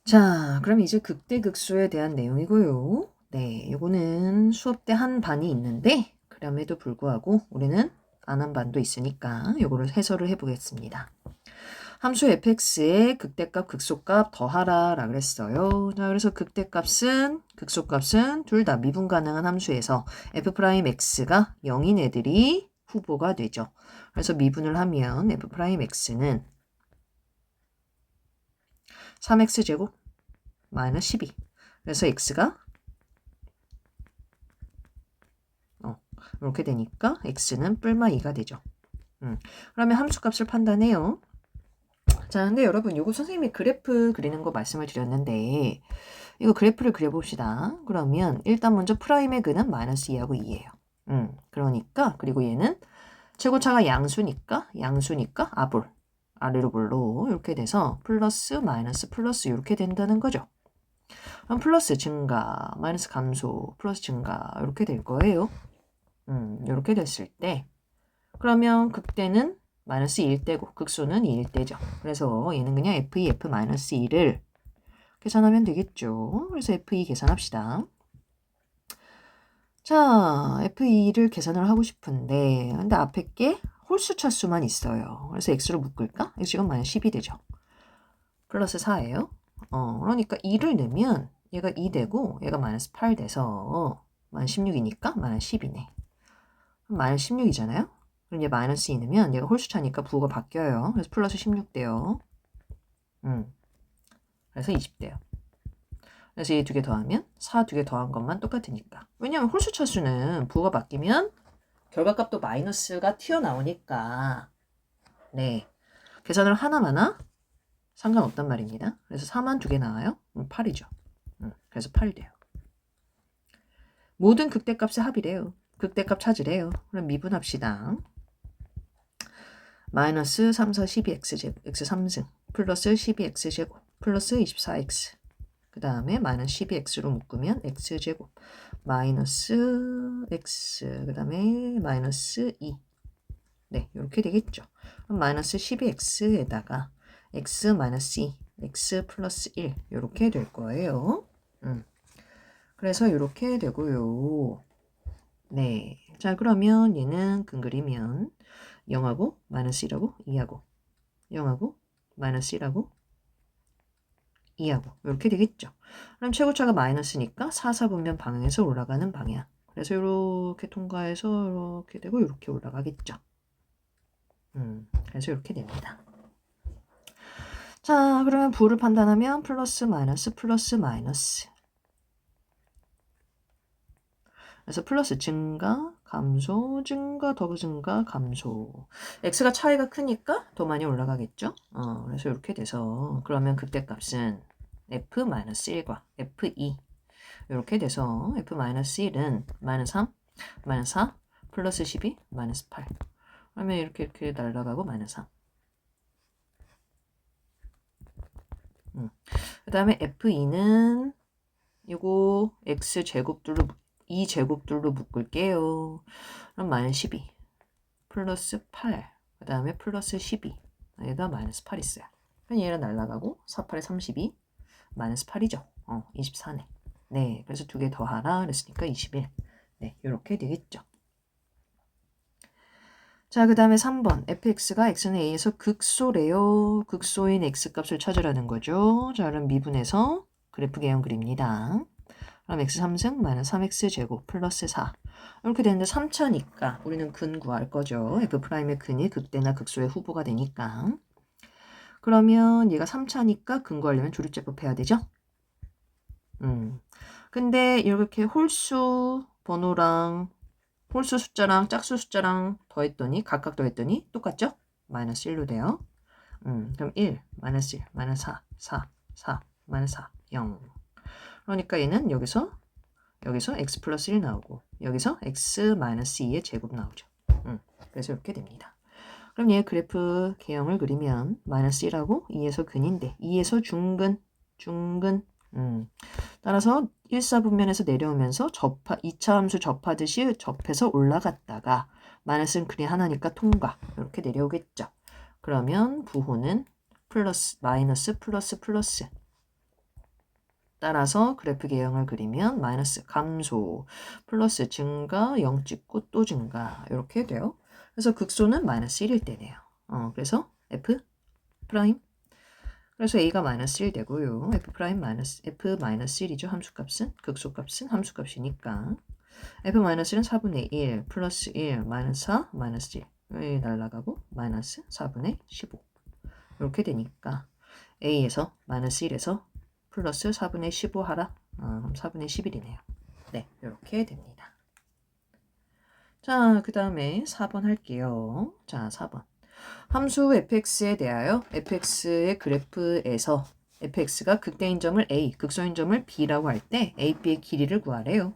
자, 그럼 이제 극대극소에 대한 내용이고요. 네, 이거는 수업 때 한 반이 있는데 그럼에도 불구하고 우리는 안 한 반도 있으니까 이거를 해설을 해보겠습니다. 함수 fx의 극대값, 극소값 더하라 라 그랬어요. 자, 그래서 극대값은, 극소값은 둘 다 미분 가능한 함수에서 f'x가 0인 애들이 후보가 되죠. 그래서 미분을 하면 f'x는 3x제곱 마이너스 12. 그래서 x가 이렇게 되니까 x는 뿔마 2가 되죠. 그러면 함수값을 판단해요. 자, 근데 여러분 요거 선생님이 그래프 그리는 거 말씀을 드렸는데 이거 그래프를 그려봅시다. 그러면 일단 먼저 프라임의 근은 마이너스 2하고 2예요. 그러니까 그리고 얘는 최고차가 양수니까 아볼 아래로 볼로 이렇게 돼서 플러스 마이너스 플러스 이렇게 된다는 거죠. 그럼 플러스 증가 마이너스 감소 플러스 증가 이렇게 될 거예요. 이렇게 됐을 때 그러면 극대는 마이너스 1대고 극소는 2일대죠. 그래서 얘는 그냥 f2 f-2를 계산하면 되겠죠. 그래서 f2 계산합시다. 자, f2를 계산을 하고 싶은데 근데 앞에 게 홀수 차수만 있어요. 그래서 x로 묶을까? x가 마이너스 10이 되죠. 플러스 4예요. 그러니까 2를 넣으면 얘가 2 되고 얘가 마이너스 8 돼서 마이너스 16이니까 마이너스 10이네. 마이너스 16이잖아요. 그럼 얘 마이너스 2 넣으면 얘가 홀수차니까 부호가 바뀌어요. 그래서 플러스 16 돼요. 그래서 20 돼요. 그래서 이 두 개 더하면 4 두 개 더한 것만 똑같으니까. 왜냐하면 홀수차수는 부호가 바뀌면 결과값도 마이너스가 튀어나오니까 네 계산을 하나마나 상관없단 말입니다. 그래서 4만 두 개 나와요. 8이죠. 그래서 8 돼요. 모든 극대값의 합이래요. 극대값 찾으래요. 그럼 미분합시다. 마이너스 3, 4, 12x제곱 x 3승 플러스 12x제곱 플러스 24x 그 다음에 마이너스 12x로 묶으면 x제곱 마이너스 x 그 다음에 마이너스 2 네 이렇게 되겠죠. 그럼 마이너스 12x에다가 x 마이너스 2 x 플러스 1 이렇게 될 거예요. 그래서 이렇게 되고요. 네, 자 그러면 얘는 근 그리면 0하고 마이너스 1하고 2하고 0하고 마이너스 1하고 2하고 이렇게 되겠죠. 그럼 최고차가 마이너스니까 4, 4분면 방향에서 올라가는 방향. 그래서 이렇게 통과해서 이렇게 되고 이렇게 올라가겠죠. 그래서 이렇게 됩니다. 자, 그러면 부를 판단하면 플러스 마이너스 플러스 마이너스. 그래서 플러스 증가, 감소, 증가, 더 증가, 감소. x가 차이가 크니까 더 많이 올라가겠죠? 그래서 이렇게 돼서 그러면 극대값은 f-1과 f2 이렇게 돼서 f-1은 마이너스 3, 마이너스 4, 플러스 12, 마이너스 8 그러면 이렇게 날아가고 마이너스 3 그 다음에 f2는 이거 x제곱들로 2제곱들로 묶을게요. 그럼 마이너스 12 플러스 8 그 다음에 플러스 12 여기다 마이너스 8 있어요. 그럼 얘는 날아가고 4, 8에 32 마이너스 8이죠. 24네. 네, 그래서 두 개 더하라 그랬으니까 21. 네, 이렇게 되겠죠. 자, 그 다음에 3번 fx가 x는 a에서 극소래요. 극소인 x값을 찾으라는 거죠. 자, 그럼 미분해서 그래프 개형 그립니다. 그럼 x 3승 마이너스 3x제곱 플러스 4 이렇게 되는데 3차니까 우리는 근 구할 거죠. f'의 근이 극대나 극소의 후보가 되니까. 그러면 얘가 3차니까 근 구하려면 조립제법 해야 되죠. 근데 이렇게 홀수 번호랑 홀수 숫자랑 짝수 숫자랑 더했더니 각각 더했더니 똑같죠? 마이너스 1로 돼요. 그럼 1, 마이너스 1, 마이너스 4, 4, 4, 마이너스 4, 0. 그러니까 얘는 여기서 x 플러스 1 나오고 여기서 x 마이너스 2의 제곱 나오죠. 그래서 이렇게 됩니다. 그럼 얘 그래프 개형을 그리면 마이너스 1하고 2에서 근인데 2에서 중근 따라서 1사분면에서 내려오면서 2차 함수 접하듯이 접해서 올라갔다가 마이너스는 그리 하나니까 통과 이렇게 내려오겠죠. 그러면 부호는 플러스 마이너스 플러스 플러스 따라서 그래프 개형을 그리면 마이너스 감소, 플러스 증가, 0 찍고 또 증가 이렇게 돼요. 그래서 극소는 마이너스 1일 때네요. 그래서 F 프라임 그래서 A가 마이너스 1 되고요. F 프라임 마이너스 F 마이너스 1이죠. 함수값은 극소값은 함수값이니까 F 마이너스 1은 4분의 1 플러스 1 마이너스 4 마이너스 1 여기 날라가고 마이너스 4분의 15 이렇게 되니까 A에서 마이너스 1에서 플러스 4분의 15 하라. 그럼 4분의 11이네요. 네, 이렇게 됩니다. 자, 그 다음에 4번 할게요. 자, 4번. 함수 fx에 대하여 fx의 그래프에서 fx가 극대인 점을 a, 극소인 점을 b라고 할 때 a, b의 길이를 구하래요.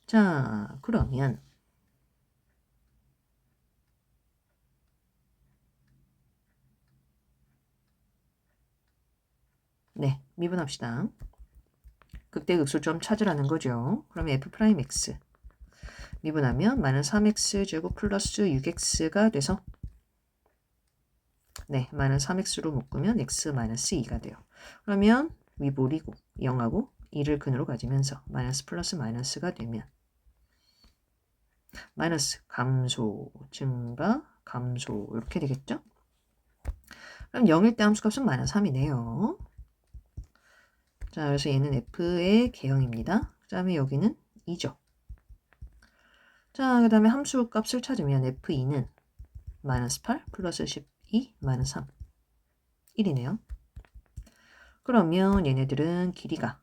자, 그러면 네, 미분합시다. 극대 극소점 찾으라는 거죠. 그러면 f'x 미분하면 마이너스 3x 제곱 플러스 6x가 돼서 네, 마이너스 3x로 묶으면 x 마이너스 2가 돼요. 그러면 위볼이고 0하고 2를 근으로 가지면서 마이너스 플러스 마이너스가 되면 마이너스 감소, 증가, 감소 이렇게 되겠죠? 그럼 0일 때 함수값은 마이너스 3이네요. 자, 그래서 얘는 f의 개형입니다. 그 다음에 여기는 2죠. 자, 그 다음에 함수값을 찾으면 f2는 마이너스 8 플러스 12 마이너스 3 1이네요. 그러면 얘네들은 길이가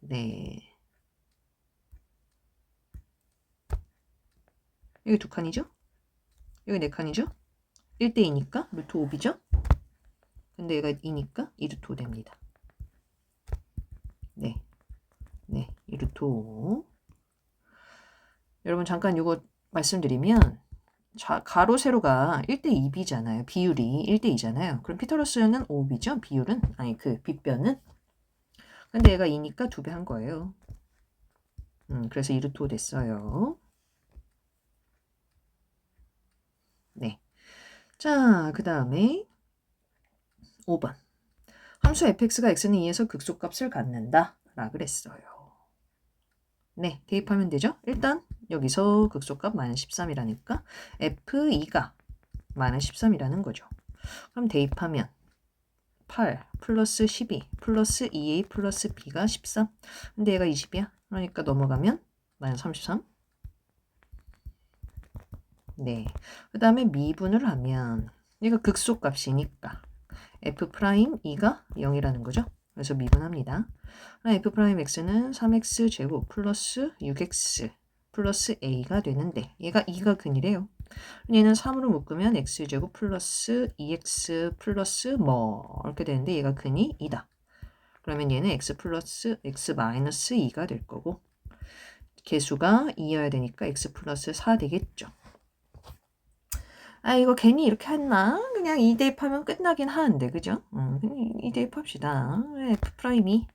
네 여기 2칸이죠? 여기 4칸이죠? 1대 2니까 루트 5이죠? 근데 얘가 2니까 2 루트 5 됩니다. 네, 2 루트 5. 여러분 잠깐 이거 말씀드리면 가로 세로가 1대 2b잖아요. 비율이 1대 2잖아요. 그럼 피타고라스는 5b죠? 비율은 아니 그 빗변은. 근데 얘가 2니까 2배 한 거예요. 그래서 2 루트 5 됐어요. 네. 자, 그 다음에 5번. 함수 fx가 x는 2에서 극소값을 갖는다. 라 그랬어요. 네, 대입하면 되죠? 일단 여기서 극소값 마이너스 13이라니까 f2가 마이너스 13이라는 거죠. 그럼 대입하면 8 플러스 12 플러스 2a 플러스 b가 13. 근데 얘가 20이야. 그러니까 넘어가면 마이너스 33. 네. 그 다음에 미분을 하면 얘가 극소값이니까 f'2가 0이라는 거죠. 그래서 미분합니다. f'x는 3x 제곱 플러스 6x 플러스 a가 되는데 얘가 2가 근이래요. 얘는 3으로 묶으면 x제곱 플러스 2x 플러스 뭐 이렇게 되는데 얘가 근이 2다. 그러면 얘는 x 플러스 x 마이너스 2가 될 거고 개수가 2여야 되니까 x 플러스 4 되겠죠. 아 이거 괜히 이렇게 했나? 그냥 2 대입하면 끝나긴 하는데 그죠? 2 대입합시다. F'이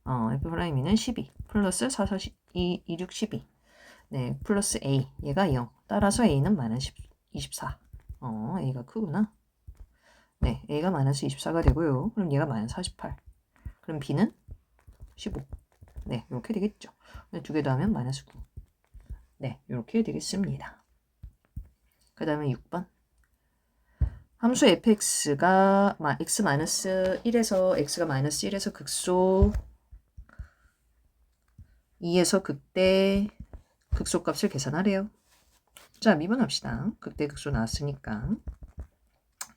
F'는 12 플러스 4, 4, 2, 6, 12 네, 플러스 A 얘가 0 따라서 A는 마이너스 24 A가 크구나. 네, A가 마이너스 24가 되고요. 그럼 얘가 마이너스 48 그럼 B는 15 네, 이렇게 되겠죠. 두 개 더하면 마이너스 9 네, 이렇게 되겠습니다. 그 다음에 6번 함수 fx가 x-1에서 x가 마이너스 1에서 극소 2에서 극대 극소값을 계산하래요. 자, 미분합시다. 극대 극소 나왔으니까.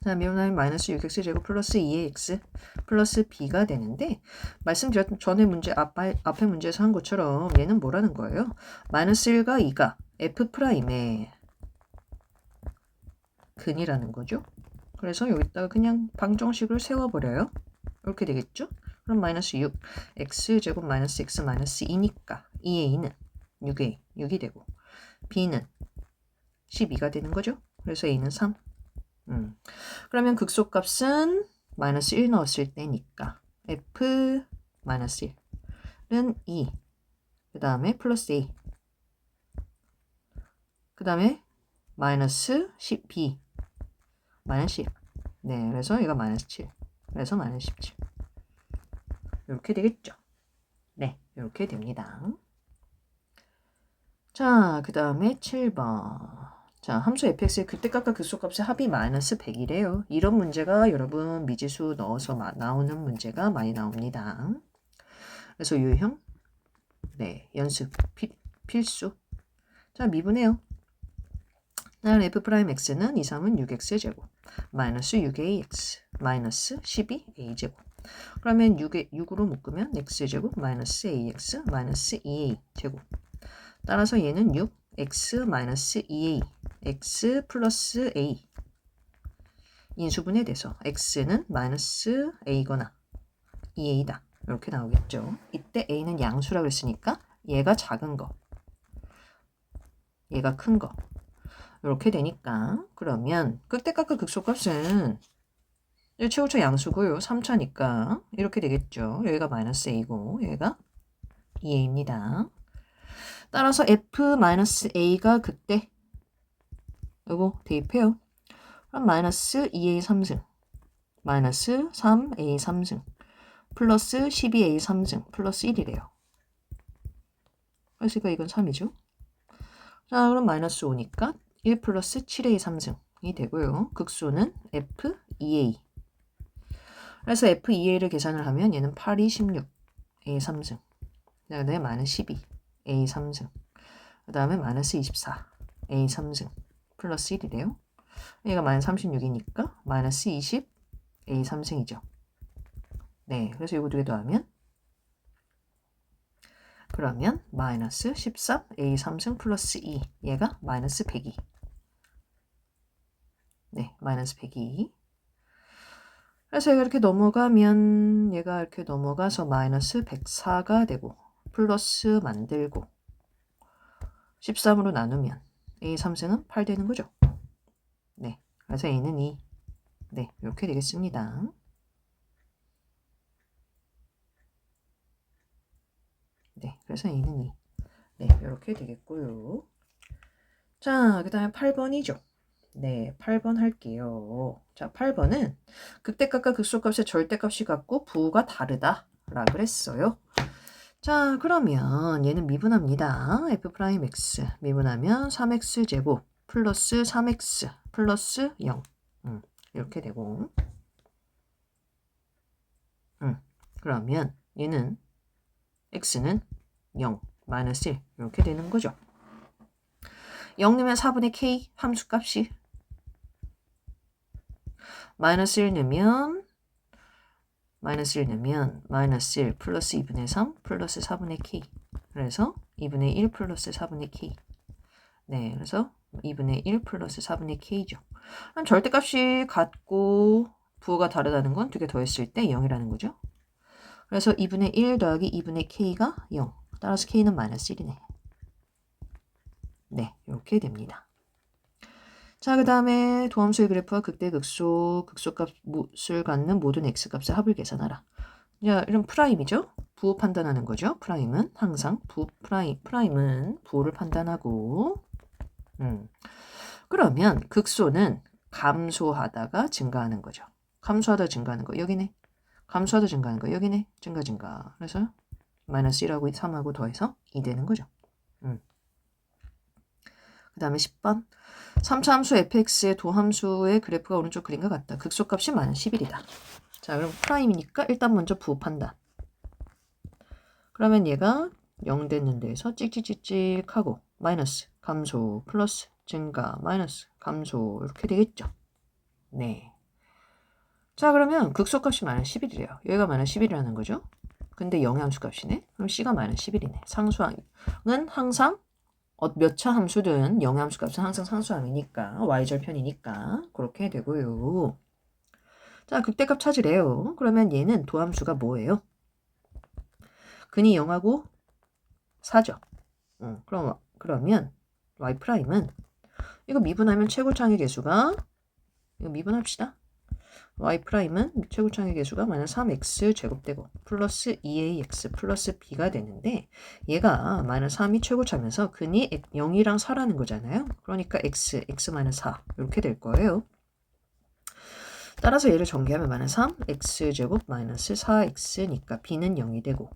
자, 미분하면 마이너스 6x 제곱 플러스 2ax 플러스 b가 되는데 말씀드렸던 전에 문제 앞에 문제에서 한 것처럼 얘는 뭐라는 거예요? 마이너스 1과 2가 f'의 근이라는 거죠. 그래서 여기다가 그냥 방정식을 세워버려요. 이렇게 되겠죠? 그럼 마이너스 6 x제곱 마이너스 x 마이너스 2니까 2a는 6이 되고 b는 12가 되는 거죠. 그래서 a는 3 그러면 극소값은 마이너스 1 넣었을 때니까 f 마이너스 1은 2 그 다음에 플러스 a 그 다음에 마이너스 10b 마이너스 10 네, 그래서 얘가 마이너스 7 그래서 마이너스 17 이렇게 되겠죠. 네, 이렇게 됩니다. 자, 그 다음에 7번. 자, 함수 fx의 극대값과 극소값의 합이 마이너스 100이래요. 이런 문제가 여러분 미지수 넣어서 나오는 문제가 많이 나옵니다. 그래서 유형, 네, 연습, 필수. 자, 미분해요. f'x는 2, 3은 6x제곱, 마이너스 6ax, 마이너스 12a제곱. 그러면 6으로 묶으면 x제곱, 마이너스 ax, 마이너스 2a제곱. 따라서 얘는 6, x 마이너스 2a, x 플러스 a. 인수분해 돼서 x는 마이너스 a거나 2a다. 이렇게 나오겠죠. 이때 a는 양수라고 했으니까 얘가 작은 거, 얘가 큰 거. 이렇게 되니까 그러면 극대값과 극소값은 최고차 양수고요. 3차니까 이렇게 되겠죠. 여기가 마이너스 a고 여기가 2a입니다. 따라서 f-a가 극대 이거 대입해요. 그럼 마이너스 2a 3승 마이너스 3a 3승 플러스 12a 3승 플러스 1이래요. 그래서 이건 3이죠. 자, 그럼 마이너스 5니까 1 플러스 7a 3승이 되고요. 극소는 f2a. 그래서 f2a를 계산을 하면 얘는 8, 2, 16, a 3승. 그 다음에 마이너스 12, a 3승. 그 다음에 마이너스 24, a 3승. 플러스 1이래요. 얘가 마이너스 36이니까 마이너스 20, a 3승이죠. 네, 그래서 이거 두 개 더하면 그러면 마이너스 13, a 3승 플러스 2. 얘가 마이너스 102. 네, 마이너스 102. 그래서 얘가 이렇게 넘어가면 얘가 이렇게 넘어가서 마이너스 104가 되고 플러스 만들고 13으로 나누면 a 3승은 8 되는 거죠. 네, 그래서 a는 2. 네, 이렇게 되겠습니다. 네, 그래서 a는 2. 네, 이렇게 되겠고요. 자, 그 다음에 8번이죠. 네, 8번 할게요. 자, 8번은 극대값과 극소값의 절대값이 같고 부호가 다르다 라 그랬어요. 자, 그러면 얘는 미분합니다. f'x 미분하면 3x제곱 플러스 3x 플러스 0 이렇게 되고 그러면 얘는 x는 0, 마이너스 1 이렇게 되는 거죠. 0 넣으면 4분의 k 함수값이 마이너스 1 넣으면 마이너스 1 플러스 2분의 3 플러스 4분의 k. 그래서 2분의 1 플러스 4분의 k. 네, 그래서 2분의 1 플러스 4분의 k죠. 그럼 절대값이 같고 부호가 다르다는 건 두 개 더했을 때 0이라는 거죠. 그래서 2분의 1 더하기 2분의 k가 0. 따라서 k는 마이너스 1이네. 네, 이렇게 됩니다. 자, 그 다음에 도함수의 그래프와 극대, 극소, 극소값을 갖는 모든 x값의 합을 계산하라. 자, 이런 프라임이죠. 부호 판단하는 거죠. 프라임은 항상 프라임은 부호를 판단하고 그러면 극소는 감소하다가 증가하는 거죠. 감소하다 증가하는 거 여기네. 감소하다 증가하는 거 여기네. 증가. 그래서 마이너스 1하고 3하고 더해서 2 되는 거죠. 그 다음에 10번 3차 함수 fx의 도함수의 그래프가 오른쪽 그림과 같다. 극소값이 마이너스 11이다. 자, 그럼 프라임이니까 일단 먼저 부호 판단. 그러면 얘가 0 됐는 데에서 찍찍찍찍하고 마이너스 감소 플러스 증가 마이너스 감소 이렇게 되겠죠. 네. 자, 그러면 극소값이 마이너스 11이래요. 여기가 마이너스 11이라는 거죠. 근데 영함수 값이네. 그럼 c가 마이너스 11이네. 상수항은 항상 몇 차 함수든 영함수 값은 항상 상수항이니까 y절편이니까 그렇게 되고요. 자, 극대값 찾으래요. 그러면 얘는 도함수가 뭐예요? 근이 0하고 4죠. 그러면 y'은 이거 미분하면 최고창의 개수가 이거 미분합시다. y'은 최고창의 개수가 마이너스 3x 제곱되고 플러스 2ax 플러스 b가 되는데 얘가 마이너스 3이 최고차면서 근이 0이랑 4라는 거잖아요. 그러니까 x 마이너스 4 이렇게 될 거예요. 따라서 얘를 전개하면 마이너스 3, x제곱 마이너스 4x니까 b는 0이 되고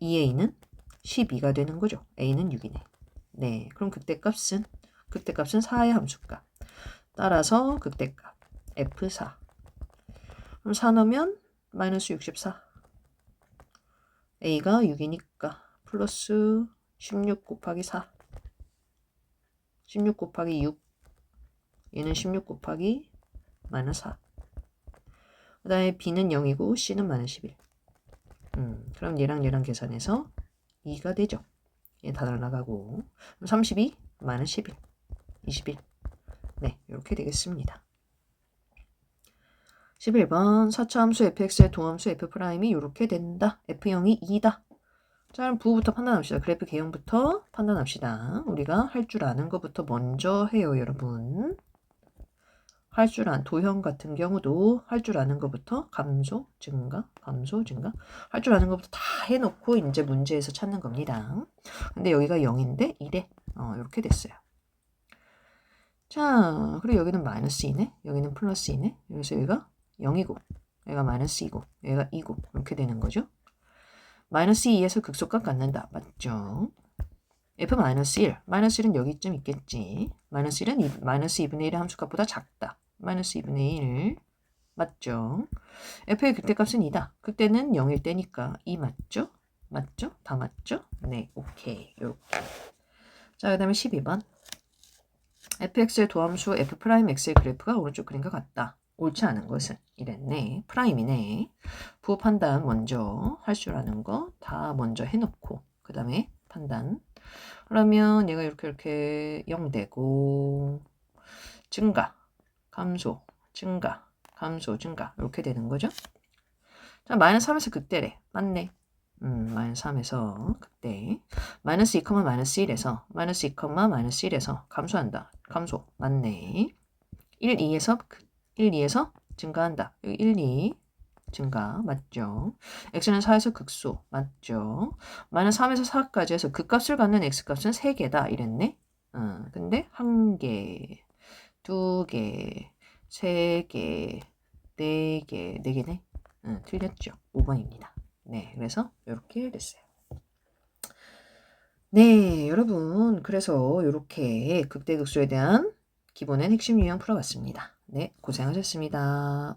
2a는 12가 되는 거죠. a는 6이네. 네, 그럼 극대값은 4의 함수값. 따라서 극대값 f4. 그럼 4 넣으면 마이너스 64. a가 6이니까 플러스 16 곱하기 4. 16 곱하기 6. 얘는 16 곱하기 마이너스 4. 그 다음에 b는 0이고 c는 마이너스 11. 그럼 얘랑 계산해서 2가 되죠. 얘 다 날라가고 32 마이너스 11. 21. 네, 이렇게 되겠습니다. 11번 4차 함수 fx의 도함수 f'이 이렇게 된다. f0이 2다. 자, 그럼 부호부터 판단합시다. 그래프 개형부터 판단합시다. 우리가 할 줄 아는 것부터 먼저 해요, 여러분. 할 줄 아는 도형 같은 경우도 할 줄 아는 것부터 감소, 증가, 감소, 증가. 할 줄 아는 것부터 다 해놓고 이제 문제에서 찾는 겁니다. 근데 여기가 0인데 1에 이렇게 됐어요. 자, 그리고 여기는 마이너스 2네. 여기는 플러스 2네. 그래서 여기가 0이고 얘가 마이너스 2고 얘가 2고 이렇게 되는 거죠. 마이너스 2에서 극소값 갖는다. 맞죠? f-1. 마이너스 1은 여기쯤 있겠지. 마이너스 1은 마이너스 2분의 1의 함수값보다 작다. 마이너스 2분의 1. 맞죠? f의 극대값은 2다. 극대는 0일 때니까 2 맞죠? 맞죠? 다 맞죠? 네, 오케이. 요렇게. 자, 그 다음에 12번. fx의 도함수 f'x의 그래프가 오른쪽 그림과 같다. 옳지 않은 것은 이랬네. 프라임이네. 부호 판단 먼저 할 줄 아는 거 다 먼저 해놓고 그 다음에 판단. 그러면 얘가 이렇게 0 되고 증가, 감소, 증가, 감소, 증가 이렇게 되는 거죠. 자, 마이너스 3에서 극대래. 맞네. 마이너스 3에서 극대. 마이너스 2, 마이너스 1에서 마이너스 2, 마이너스 1에서 감소한다. 감소. 맞네. 1, 2에서 증가한다. 여기 1, 2 증가. 맞죠? x는 4에서 극소. 맞죠? 마이너스 3에서 4까지 해서 극값을 갖는 x값은 3개다. 이랬네. 근데 1개, 2개, 3개, 4개, 4개네. 틀렸죠. 5번입니다. 네, 그래서 이렇게 됐어요. 네, 여러분. 그래서 이렇게 극대극소에 대한 기본의 핵심 유형 풀어봤습니다. 네, 고생하셨습니다.